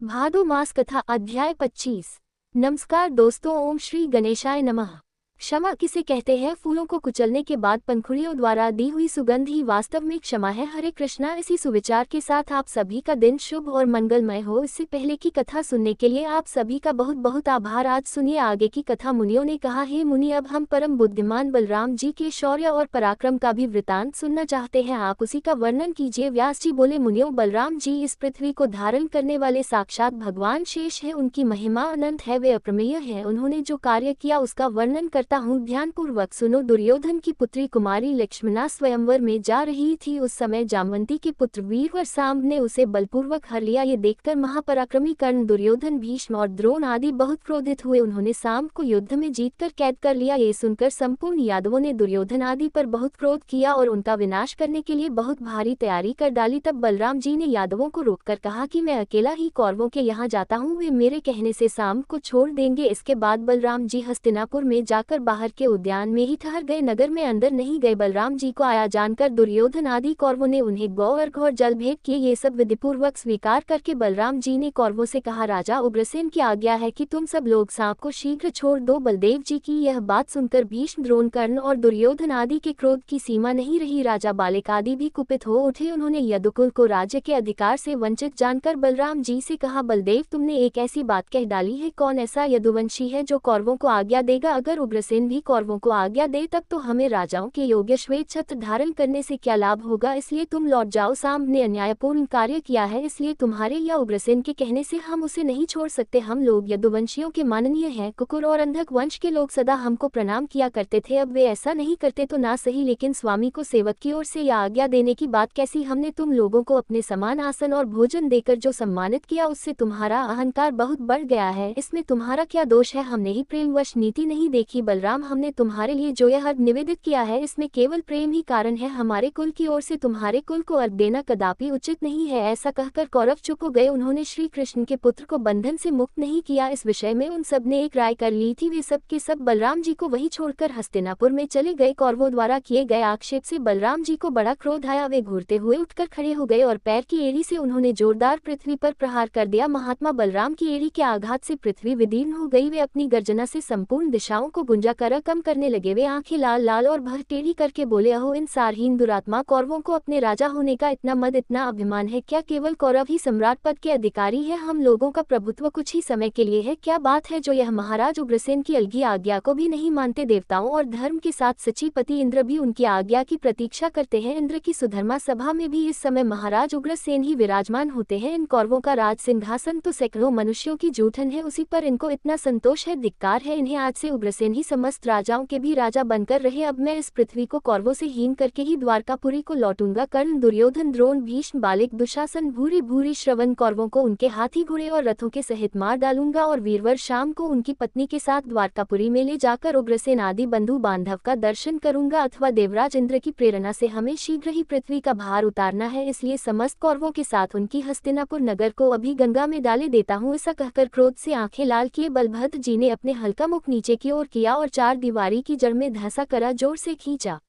भादो मास कथा अध्याय 25। नमस्कार दोस्तों, ओम श्री गणेशाय नमः। क्षमा किसे कहते हैं? फूलों को कुचलने के बाद पंखुड़ियों द्वारा दी हुई सुगंध ही वास्तव में क्षमा है। हरे कृष्णा। इसी सुविचार के साथ आप सभी का दिन शुभ और मंगलमय हो। इससे पहले की कथा सुनने के लिए आप सभी का बहुत बहुत आभार। आज सुनिए आगे की कथा। मुनियों ने कहा, हे मुनि, अब हम परम बुद्धिमान बलराम जी के शौर्य और पराक्रम का भी वृतांत सुनना चाहते हैं। आप उसी का वर्णन कीजिए। व्यास जी बोले, मुनियों, बलराम जी इस पृथ्वी को धारण करने वाले साक्षात भगवान शेष है। उनकी महिमा अनंत है, वे अप्रमेय है। उन्होंने जो कार्य किया उसका वर्णन करता हूँ, ध्यानपूर्वक सुनो। दुर्योधन की पुत्री कुमारी लक्ष्मणा स्वयंवर में जा रही थी। उस समय जामवंती के पुत्र वीरवर सांब ने उसे बलपूर्वक हर लिया। ये देखकर महापराक्रमी कर्ण, दुर्योधन, भीष्म और द्रोण आदि बहुत क्रोधित हुए। उन्होंने सांब को युद्ध में जीतकर कैद कर लिया। ये सुनकर संपूर्ण यादवों ने दुर्योधन आदि पर बहुत क्रोध किया और उनका विनाश करने के लिए बहुत भारी तैयारी कर डाली। तब बलराम जी ने यादवों को रोककर कहा कि मैं अकेला ही कौरवों के यहाँ जाता हूँ, वे मेरे कहने से सांब को छोड़ देंगे। इसके बाद बलराम जी हस्तिनापुर में जाकर बाहर के उद्यान में ही ठहर गए, नगर में अंदर नहीं गए। बलराम जी को आया जानकर दुर्योधन आदि कौरवों ने उन्हें गौ अर्घ और जल भेंट किए। ये सब विधिपूर्वक स्वीकार करके बलराम जी ने कौरवों से कहा, राजा उग्रसेन की आज्ञा है कि तुम सब लोग सांप को शीघ्र छोड़ दो। बलदेव जी की यह बात सुनकर भीष्म, द्रोण, कर्ण और दुर्योधन आदि के क्रोध की सीमा नहीं रही। राजा बालिक आदि भी कुपित हो उठे। उन्होंने यदुकुल को राज्य के अधिकार से वंचित जानकर बलराम जी से कहा, बलदेव, तुमने एक ऐसी बात कह डाली है। कौन ऐसा यदुवंशी है जो कौरवों को आज्ञा देगा? अगर उग्रसेन भी कौरवों को आज्ञा दे तब तो हमें राजाओं के योग्य श्वेत छत्र धारण करने से क्या लाभ होगा? इसलिए तुम लौट जाओ। सांब ने अन्यायपूर्ण कार्य किया है, इसलिए तुम्हारे या उग्रसेन के कहने से हम उसे नहीं छोड़ सकते। हम लोग यदुवंशियों के माननीय हैं। कुकुर और अंधक वंश के लोग सदा हमको प्रणाम किया करते थे, अब वे ऐसा नहीं करते तो ना सही, लेकिन स्वामी को सेवक की ओर से यह आज्ञा देने की बात कैसी? हमने तुम लोगों को अपने समान आसन और भोजन देकर जो सम्मानित किया उससे तुम्हारा अहंकार बहुत बढ़ गया है। इसमें तुम्हारा क्या दोष है? हमने ही प्रेमवश नीति नहीं देखी। बलराम, हमने तुम्हारे लिए जो यह अर्घ निवेदित किया है इसमें केवल प्रेम ही कारण है। हमारे कुल की ओर से तुम्हारे कुल को अर्घ देना कदापि उचित नहीं है। ऐसा कहकर कौरव चुप हो गए। उन्होंने श्री कृष्ण के पुत्र को बंधन से मुक्त नहीं किया। इस विषय में उन सब ने एक राय कर ली थी। वे सब के सब बलराम जी को वहीं छोड़कर हस्तिनापुर में चले गए। कौरवों द्वारा किए गए आक्षेप से बलराम जी को बड़ा क्रोध आया। वे घूरते हुए उठकर खड़े हो गए और पैर की एड़ी से उन्होंने जोरदार पृथ्वी पर प्रहार कर दिया। महात्मा बलराम की एड़ी के आघात से पृथ्वी विदीर्ण हो गई। वे अपनी गर्जना से संपूर्ण दिशाओं को गुंजा कर कम करने लगे। वे आंखें लाल लाल और भर टेढ़ी करके बोले, अहो इन सारहीन दुरात्मा, कौरवों को अपने राजा होने का इतना मद, इतना अभिमान है क्या? केवल कौरव ही सम्राट पद के अधिकारी है? हम लोगों का प्रभुत्व कुछ ही समय के लिए है। क्या बात है जो यह महाराज उग्रसेन की अलगी आज्ञा को भी नहीं मानते? देवताओं और धर्म के साथ सचिपति इंद्र भी उनकी आज्ञा की प्रतीक्षा करते हैं। इंद्र की सुधर्मा सभा में भी इस समय महाराज उग्रसेन ही विराजमान होते हैं। इन कौरवों का राज सिंहासन तो सैकड़ों मनुष्यों की जूठन है, उसी पर इनको इतना संतोष है। धिक्कार है इन्हें। आज से उग्रसेन ही समस्त राजाओं के भी राजा बनकर रहे। अब मैं इस पृथ्वी को कौरवों से हीन करके ही द्वारकापुरी को लौटूंगा। कर्ण, दुर्योधन, द्रोण, भीष्म, बालिक, दुशासन, भूरी भूरी श्रवण कौरवों को उनके हाथी, घोड़े और रथों के सहित मार डालूंगा और वीरवर शाम को उनकी पत्नी के साथ द्वारकापुरी में ले जाकर उग्रसेन आदि बंधु बांधव का दर्शन करूंगा। अथवा देवराज इंद्र की प्रेरणा से हमें शीघ्र ही पृथ्वी का भार उतारना है, इसलिए समस्त कौरवों के साथ उनकी हस्तिनापुर नगर को अभी गंगा में डाले देता हूँ। ऐसा कहकर क्रोध से आंखें लाल किए बलभद्र जी ने अपने हल्का मुख नीचे की ओर किया और चार दीवारी की जड़ में धंसा करा, जोर से खींचा।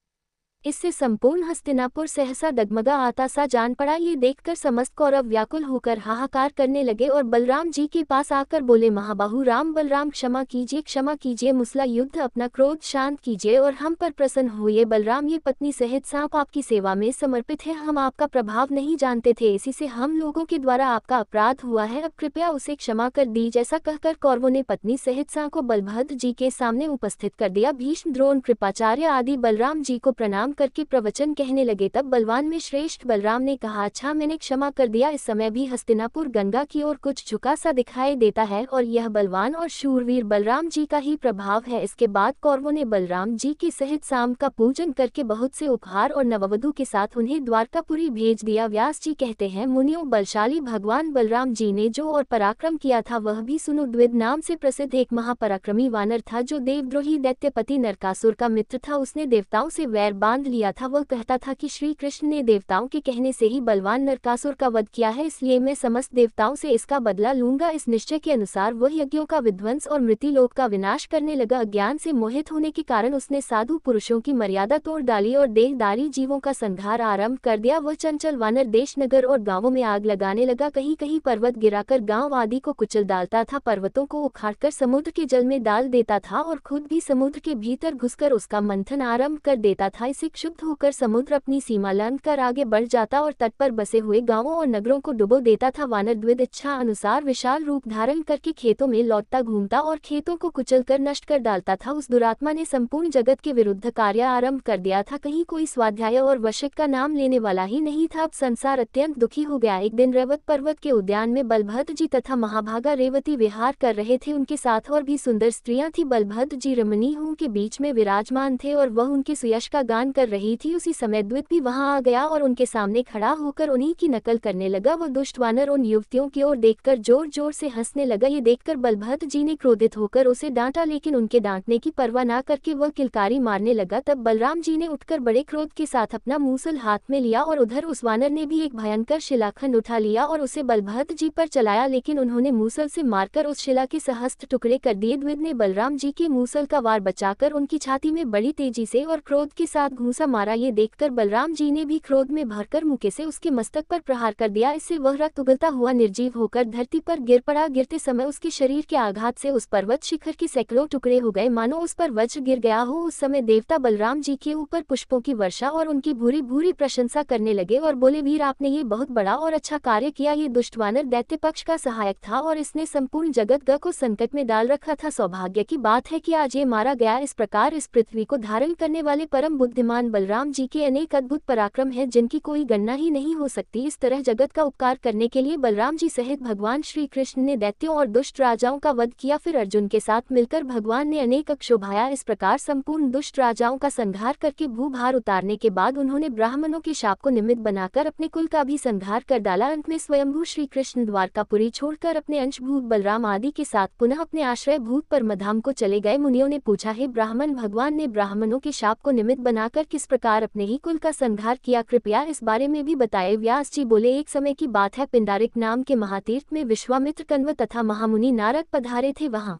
इससे संपूर्ण हस्तिनापुर सहसा डगमगा आता सा जान पड़ा। ये देखकर समस्त कौरव व्याकुल होकर हाहाकार करने लगे और बलराम जी के पास आकर बोले, महाबाहु राम, बलराम, क्षमा कीजिए, क्षमा कीजिए। मुसला युद्ध अपना क्रोध शांत कीजिए और हम पर प्रसन्न होइए। बलराम, ये पत्नी सहित सांप आपकी सेवा में समर्पित है। हम आपका प्रभाव नहीं जानते थे, इसी से हम लोगों के द्वारा आपका अपराध हुआ है। अब कृपया उसे क्षमा कर दी। जैसा कहकर कौरवों ने पत्नी सहित सांप को बलभद्र जी के सामने उपस्थित कर दिया। भीष्म, द्रोण, कृपाचार्य आदि बलराम जी को प्रणाम करके प्रवचन कहने लगे। तब बलवान में श्रेष्ठ बलराम ने कहा, अच्छा, मैंने क्षमा कर दिया। इस समय भी हस्तिनापुर गंगा की ओर कुछ झुका सा दिखाई देता है और यह बलवान और शूरवीर बलराम जी का ही प्रभाव है। इसके बाद कौरवों ने बलराम जी के सहित सांब का पूजन करके बहुत से उपहार और नववधु के साथ उन्हें द्वारकापुरी भेज दिया। व्यास जी कहते हैं, मुनियों, बलशाली भगवान बलराम जी ने जो और पराक्रम किया था वह भी सुनो। द्विद नाम से प्रसिद्ध एक महापराक्रमी वानर था जो देवद्रोही दैत्यपति नरकासुर का मित्र था। उसने देवताओं से वैर बांध बांध लिया था। वह कहता था कि श्री कृष्ण ने देवताओं के कहने से ही बलवान नरकासुर का वध किया है, इसलिए मैं समस्त देवताओं से इसका बदला लूंगा। इस निश्चय के अनुसार वह यज्ञों का विध्वंस और मृत्युलोक का विनाश करने लगा। अज्ञान से मोहित होने के कारण उसने साधु पुरुषों की मर्यादा तोड़ डाली और देहधारी जीवों का संहार आरंभ कर दिया। वह चंचल वानर देश नगर और गांवों में आग लगाने लगा। कहीं कहीं पर्वत गिराकर गांव आदि को कुचल डालता था, पर्वतों को उखाड़कर समुद्र के जल में डाल देता था और खुद भी समुद्र के भीतर घुसकर उसका मंथन आरंभ कर देता था। इससे क्षुब्ध होकर समुद्र अपनी सीमा लांघकर आगे बढ़ जाता और तट पर बसे हुए गांवों और नगरों को डुबो देता था। वानर द्विध इच्छा अनुसार विशाल रूप धारण करके खेतों में लौटता घूमता और खेतों को कुचलकर नष्ट कर डालता था। उस दुरात्मा ने संपूर्ण जगत के विरुद्ध कार्य आरंभ कर दिया था। कहीं कोई स्वाध्याय और वशिक का नाम लेने वाला ही नहीं था। अब संसार अत्यंत दुखी हो गया। एक दिन रैवत पर्वत के उद्यान में बलभद्र जी तथा महाभागा रेवती विहार कर रहे थे। उनके साथ और भी सुंदर स्त्रियां थी। बलभद्र जी रमणीयों के बीच में विराजमान थे और वह उनके सुयश का गान कर रही थी। उसी समय द्वित भी वहां आ गया और उनके सामने खड़ा होकर उन्हीं की नकल करने लगा। वह दुष्ट वानर उन युवतियों की ओर देखकर जोर जोर से हंसने लगा। ये देखकर बलभद्र जी ने क्रोधित होकर उसे डांटा, लेकिन उनके डांटने की परवाह न करके वह किलकारी मारने लगा। तब बलराम जी ने उठकर बड़े क्रोध के साथ अपना मूसल हाथ में लिया और उधर उस वानर ने भी एक भयंकर शिलाखंड उठा लिया और उसे बलभद्र जी पर चलाया, लेकिन उन्होंने मूसल से मारकर उस शिला के सहस्त्र टुकड़े कर दिए। द्विज ने बलराम जी के मूसल का वार बचाकर उनकी छाती में बड़ी तेजी से और क्रोध के साथ घूंसा मारा। ये देखकर बलराम जी ने भी क्रोध में भरकर मुके से उसके मस्तक पर प्रहार कर दिया। इससे वह रक्त उगलता हुआ निर्जीव होकर धरती पर गिर पड़ा। गिरते समय उसके शरीर के आघात से उस पर्वत शिखर के सैकड़ों टुकड़े हो गए, मानो उस पर वज्र गिर गया हो। उस समय देवता बलराम जी के ऊपर पुष्पों की वर्षा और उनकी भूरी भूरी प्रशंसा करने लगे और बोले, वीर आपने ये बहुत बड़ा और अच्छा कार्य किया। ये दुष्ट वानर दैत्य पक्ष का सहायक था और इसने संपूर्ण जगत को संकट में डाल रखा था। सौभाग्य की बात है कि आज ये मारा गया। इस प्रकार इस पृथ्वी को धारण करने वाले परम बुद्धिमान बलराम जी के अनेक अद्भुत पराक्रम है, जिनकी कोई गणना ही नहीं हो सकती। इस तरह जगत का उपकार करने के लिए बलराम जी सहित भगवान श्री कृष्ण ने दैत्यों और दुष्ट राजाओं का वध किया। फिर अर्जुन के साथ मिलकर भगवान ने अनेक क्षोभाया। इस प्रकार संपूर्ण दुष्ट राजाओं का संहार करके भूभार उतारने के बाद उन्होंने ब्राह्मणों के शाप को निमित्त बनाकर अपने कुल का भी संहार कर डाला। अंत में स्वयंभू श्री कृष्ण द्वारकापुरी छोड़कर अपने अंशभूत बलराम आदि के साथ पुनः अपने आश्रय भूत परमधाम को चले गए। मुनियों ने पूछा, हे ब्राह्मण, भगवान ने ब्राह्मणों के शाप को निमित्त बनाकर किस प्रकार अपने ही कुल का संहार किया, कृपया इस बारे में भी बताए। व्यास जी बोले, एक समय की बात है, पिंडारिक नाम के महातीर्थ में विश्वामित्र, कण्व तथा महामुनि नारद पधारे थे। वहां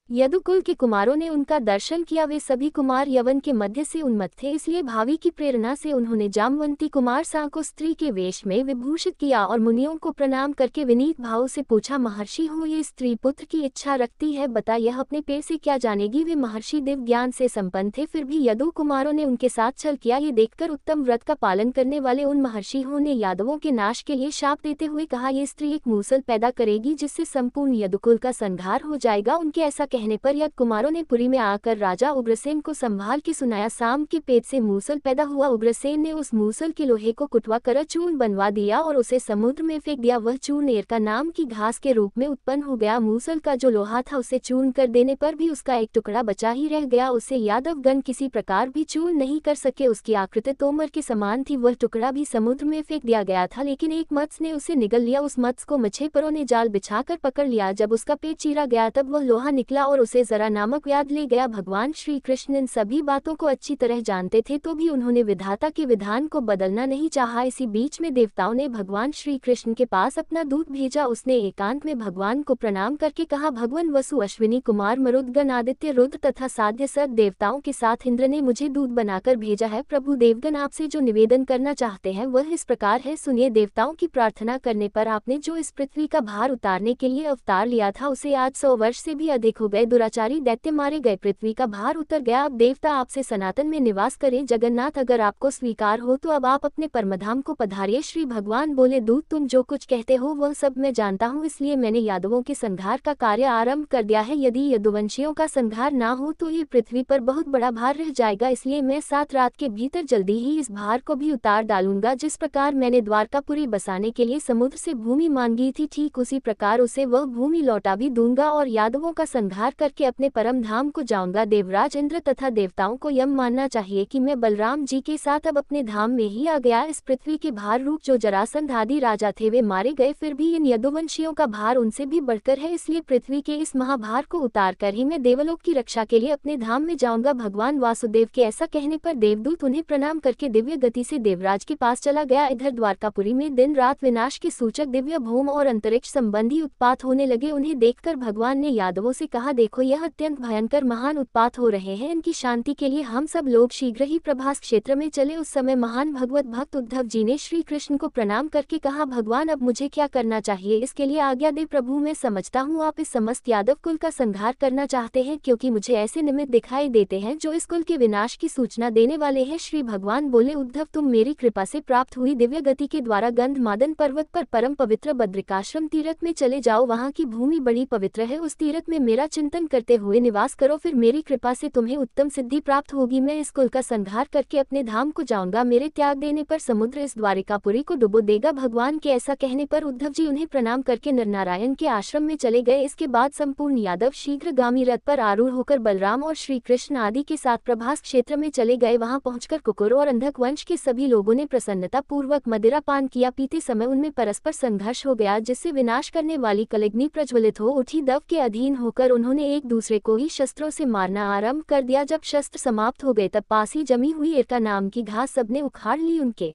यदुकुल के कुमारों ने उनका दर्शन किया। वे सभी कुमार यवन के मध्य से उन्मत्त थे, इसलिए भावी की प्रेरणा से उन्होंने जामवंती कुमार सा को स्त्री के वेश में विभूषित किया और मुनियों को प्रणाम करके विनीत भाव से पूछा, महर्षि हो, ये स्त्री पुत्र की इच्छा रखती है, बता यह अपने पेट से क्या जानेगी। वे महर्षि दिव्य ज्ञान से संपन्न थे, फिर भी यदु कुमारों ने उनके साथ छल किया। ये देखकर उत्तम व्रत का पालन करने वाले उन महर्षियों ने यादवों के नाश के लिए शाप देते हुए कहा, ये स्त्री एक मूसल पैदा करेगी जिससे संपूर्ण यदुकुल का संहार हो जाएगा। उनके ऐसा कहने पर यद कुमारों ने पुरी में आकर राजा उग्रसेन को संभाल के सुनाया, साम के पेट से मूसल पैदा हुआ। उग्रसेन ने उस मूसल के लोहे को कुटवा कर चूर्ण बनवा दिया और उसे समुद्र में फेंक दिया। वह चूर्ण एरका नाम की घास के रूप में उत्पन्न हो गया। मूसल का जो लोहा था उसे चूर्ण कर देने पर भी उसका एक टुकड़ा बचा ही रह गया। उसे यादव गण किसी प्रकार भी चूर्ण नहीं कर सके। उसकी आकृति तोमर के समान थी। वह टुकड़ा भी समुद्र में फेंक दिया गया था, लेकिन एक मत्स्य ने उसे निगल लिया। उस मत्स्य को मछेपरों ने जाल बिछाकर पकड़ लिया। जब उसका पेट चीरा गया तब वह लोहा निकला और उसे जरा नामक व्याध ले गया। भगवान श्री कृष्ण इन सभी बातों को अच्छी तरह जानते थे, तो भी उन्होंने विधाता के विधान को बदलना नहीं चाहा। इसी बीच में देवताओं ने भगवान श्री कृष्ण के पास अपना दूत भेजा। उसने एकांत में भगवान को प्रणाम करके कहा, भगवान वसु, अश्विनी कुमार, मरुदगण, आदित्य, रुद्र तथा साध्य सद देवताओं के साथ इंद्र ने मुझे दूत बनाकर भेजा है। प्रभु देवगण आपसे जो निवेदन करना चाहते हैं वह इस प्रकार है, सुनिए। देवताओं की प्रार्थना करने पर आपने जो इस पृथ्वी का भार उतारने के लिए अवतार लिया था उसे आज 100 वर्ष से भी अधिक हो गए। दुराचारी दैत्य मारे गए, पृथ्वी का भार उतर गया। अब देवता आपसे सनातन में निवास करें। जगन्नाथ, अगर आपको स्वीकार हो तो अब आप अपने परमधाम को पधारिए। श्री भगवान बोले, दूत तुम जो कुछ कहते हो वह सब मैं जानता हूँ, इसलिए मैंने यादवों के संहार का कार्य आरंभ कर दिया है। यदि यदुवंशियों का संहार ना हो तो ये पृथ्वी पर बहुत बड़ा भार रह जाएगा, इसलिए मैं 7 रात के भीतर जल्दी ही इस भार को भी उतार डालूंगा। जिस प्रकार मैंने द्वारकापुरी बसाने के लिए समुद्र से भूमि मांगी थी, ठीक उसी प्रकार उसे वह भूमि लौटा भी दूंगा और यादवों का संहार संहार करके अपने परम धाम को जाऊंगा। देवराज इंद्र तथा देवताओं को यह मानना चाहिए कि मैं बलराम जी के साथ अब अपने धाम में ही आ गया। इस पृथ्वी के भार रूप जो जरासंध आदि राजा थे वे मारे गए, फिर भी इन यदुवंशियों का भार उनसे भी बढ़कर है, इसलिए पृथ्वी के इस महाभार को उतार कर ही मैं देवलोक की रक्षा के लिए अपने धाम में जाऊंगा। भगवान वासुदेव के ऐसा कहने पर देवदूत उन्हें प्रणाम करके दिव्य गति से देवराज के पास चला गया। इधर द्वारकापुरी में दिन रात विनाश के सूचक दिव्य भूम और अंतरिक्ष संबंधी उत्पात होने लगे। उन्हें देखकर भगवान ने यादवों से कहा, देखो यह अत्यंत भयंकर महान उत्पात हो रहे हैं, इनकी शांति के लिए हम सब लोग शीघ्र ही प्रभास क्षेत्र में चले। उस समय महान भगवत भक्त उद्धव जी ने श्री कृष्ण को प्रणाम करके कहा, भगवान अब मुझे क्या करना चाहिए, इसके लिए आज्ञा दे प्रभु। मैं समझता हूँ आप इस समस्त यादव कुल का संहार करना चाहते हैं, क्योंकि मुझे ऐसे निमित्त दिखाई देते हैं जो इस कुल के विनाश की सूचना देने वाले हैं। श्री भगवान बोले, उद्धव तुम मेरी कृपा से प्राप्त हुई दिव्य गति के द्वारा गंधमादन पर्वत पर परम पवित्र बद्रिकाश्रम तीर्थ में चले जाओ। वहाँ की भूमि बड़ी पवित्र है, उस तीर्थ में मेरा चिंतन करते हुए निवास करो, फिर मेरी कृपा से तुम्हें उत्तम सिद्धि प्राप्त होगी। मैं इस कुल का संहार करके अपने धाम को जाऊंगा। मेरे त्याग देने पर समुद्र इस द्वारिकापुरी को डुबो देगा। भगवान के ऐसा कहने पर उद्धव जी उन्हें प्रणाम करके नरनारायण के आश्रम में चले गए। इसके बाद संपूर्ण यादव शीघ्रगामी रथ पर आरूढ़ होकर बलराम और श्री कृष्ण आदि के साथ प्रभास क्षेत्र में चले गए। वहां पहुंचकर कुकुर और अंधक वंश के सभी लोगों ने प्रसन्नता पूर्वक मदिरा पान किया। पीते समय उनमें परस्पर संघर्ष हो गया, जिससे विनाश करने वाली कलग्नि प्रज्वलित हो उठी। दव के अधीन होकर उन्होंने एक दूसरे को ही शस्त्रों से मारना आरंभ कर दिया। जब शस्त्र समाप्त हो गए तब पास ही जमी हुई एरका नाम की घास सबने उखाड़ ली। उनके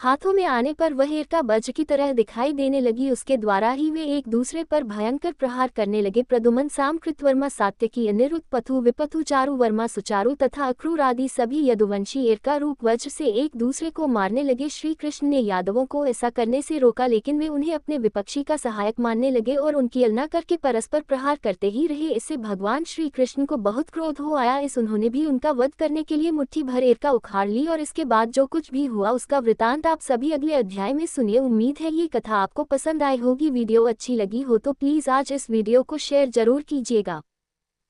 हाथों में आने पर वह एरका वज्र की तरह दिखाई देने लगी, उसके द्वारा ही वे एक दूसरे पर भयंकर प्रहार करने लगे। प्रदुमन, साम, कृतवर्मा, सात्यकी, अनिरुद्ध, पथु, विपथु, चारु वर्मा, सुचारु तथा अक्रूर आदि सभी यदुवंशी एरका रूप वज्र से एक दूसरे को मारने लगे। श्री कृष्ण ने यादवों को ऐसा करने से रोका, लेकिन वे उन्हें अपने विपक्षी का सहायक मानने लगे और उनकी अवहेलना करके परस्पर प्रहार करते ही रहे। इससे भगवान श्री कृष्ण को बहुत क्रोध हो आया। उन्होंने भी उनका वध करने के लिए मुट्ठी भर एरका उखाड़ ली और इसके बाद जो कुछ भी हुआ उसका वृतांत आप सभी अगले अध्याय में सुनिए। उम्मीद है ये कथा आपको पसंद आई होगी। वीडियो अच्छी लगी हो तो प्लीज आज इस वीडियो को शेयर जरूर कीजिएगा।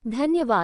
धन्यवाद।